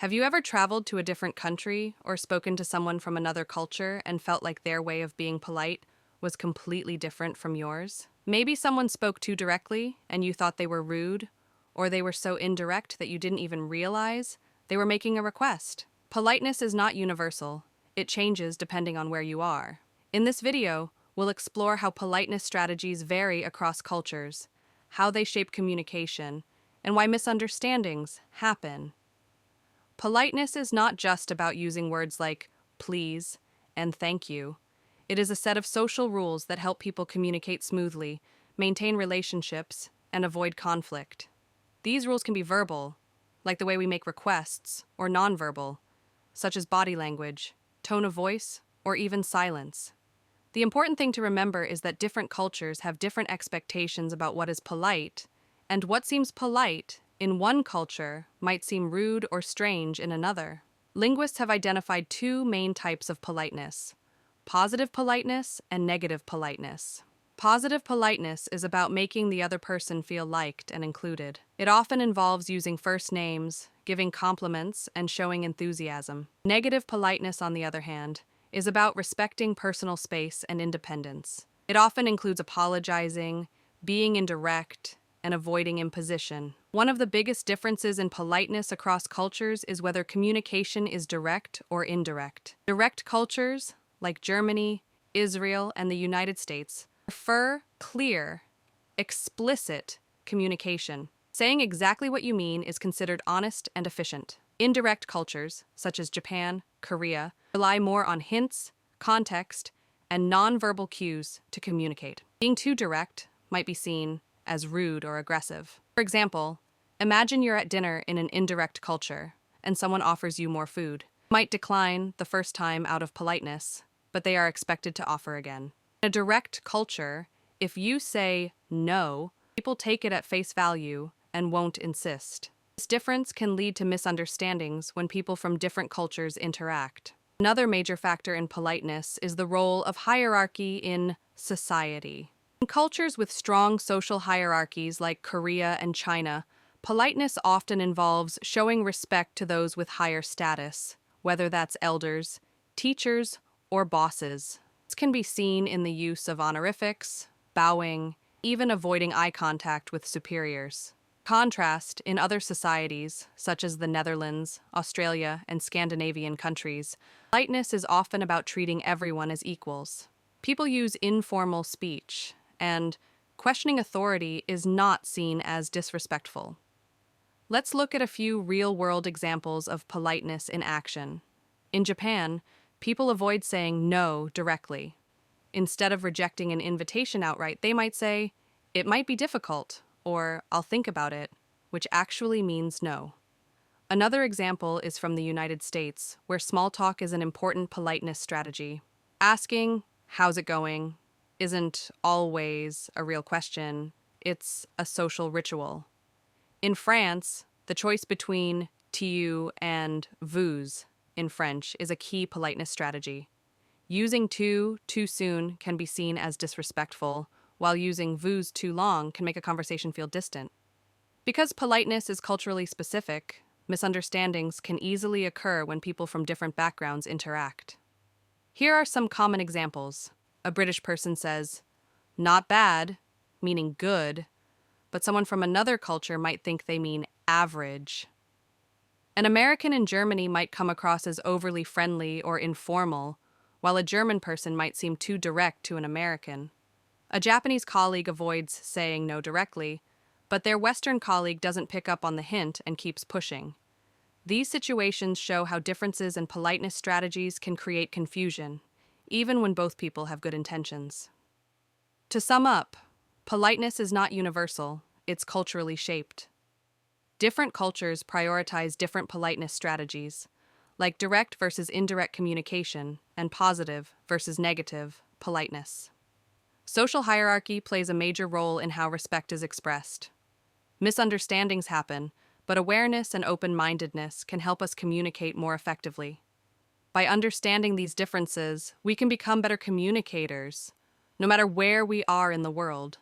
Have you ever traveled to a different country or spoken to someone from another culture and felt like their way of being polite was completely different from yours? Maybe someone spoke too directly and you thought they were rude, or they were so indirect that you didn't even realize they were making a request. Politeness is not universal. It changes depending on where you are. In this video, we'll explore how politeness strategies vary across cultures, how they shape communication, and why misunderstandings happen. Politeness is not just about using words like please and thank you. It is a set of social rules that help people communicate smoothly, maintain relationships, and avoid conflict. These rules can be verbal, like the way we make requests, or nonverbal, such as body language, tone of voice, or even silence. The important thing to remember is that different cultures have different expectations about what is polite, and what seems polite in one culture might seem rude or strange in another. Linguists have identified two main types of politeness: positive politeness and negative politeness. Positive politeness is about making the other person feel liked and included. It often involves using first names, giving compliments, and showing enthusiasm. Negative politeness, on the other hand, is about respecting personal space and independence. It often includes apologizing, being indirect, and avoiding imposition. One of the biggest differences in politeness across cultures is whether communication is direct or indirect. Direct cultures, like Germany, Israel, and the United States, prefer clear, explicit communication. Saying exactly what you mean is considered honest and efficient. Indirect cultures, such as Japan, Korea, rely more on hints, context, and nonverbal cues to communicate. Being too direct might be seen as rude or aggressive. For example, imagine you're at dinner in an indirect culture and someone offers you more food. You might decline the first time out of politeness, but they are expected to offer again. In a direct culture, if you say no, people take it at face value and won't insist. This difference can lead to misunderstandings when people from different cultures interact. Another major factor in politeness is the role of hierarchy in society. In cultures with strong social hierarchies like Korea and China, politeness often involves showing respect to those with higher status, whether that's elders, teachers, or bosses. This can be seen in the use of honorifics, bowing, even avoiding eye contact with superiors. Contrast, in other societies, such as the Netherlands, Australia, and Scandinavian countries, politeness is often about treating everyone as equals. People use informal speech, and questioning authority is not seen as disrespectful. Let's look at a few real-world examples of politeness in action. In Japan, people avoid saying no directly. Instead of rejecting an invitation outright, they might say, "It might be difficult," or "I'll think about it," which actually means no. Another example is from the United States, where small talk is an important politeness strategy. Asking, "How's it going?" isn't always a real question, it's a social ritual. In France, the choice between tu and vous in French is a key politeness strategy. Using tu too soon can be seen as disrespectful, while using vous too long can make a conversation feel distant. Because politeness is culturally specific, misunderstandings can easily occur when people from different backgrounds interact. Here are some common examples. A British person says, "Not bad," meaning good, but someone from another culture might think they mean average. An American in Germany might come across as overly friendly or informal, while a German person might seem too direct to an American. A Japanese colleague avoids saying no directly, but their Western colleague doesn't pick up on the hint and keeps pushing. These situations show how differences in politeness strategies can create confusion, even when both people have good intentions. To sum up, politeness is not universal, it's culturally shaped. Different cultures prioritize different politeness strategies, like direct versus indirect communication and positive versus negative politeness. Social hierarchy plays a major role in how respect is expressed. Misunderstandings happen, but awareness and open-mindedness can help us communicate more effectively. By understanding these differences, we can become better communicators, no matter where we are in the world.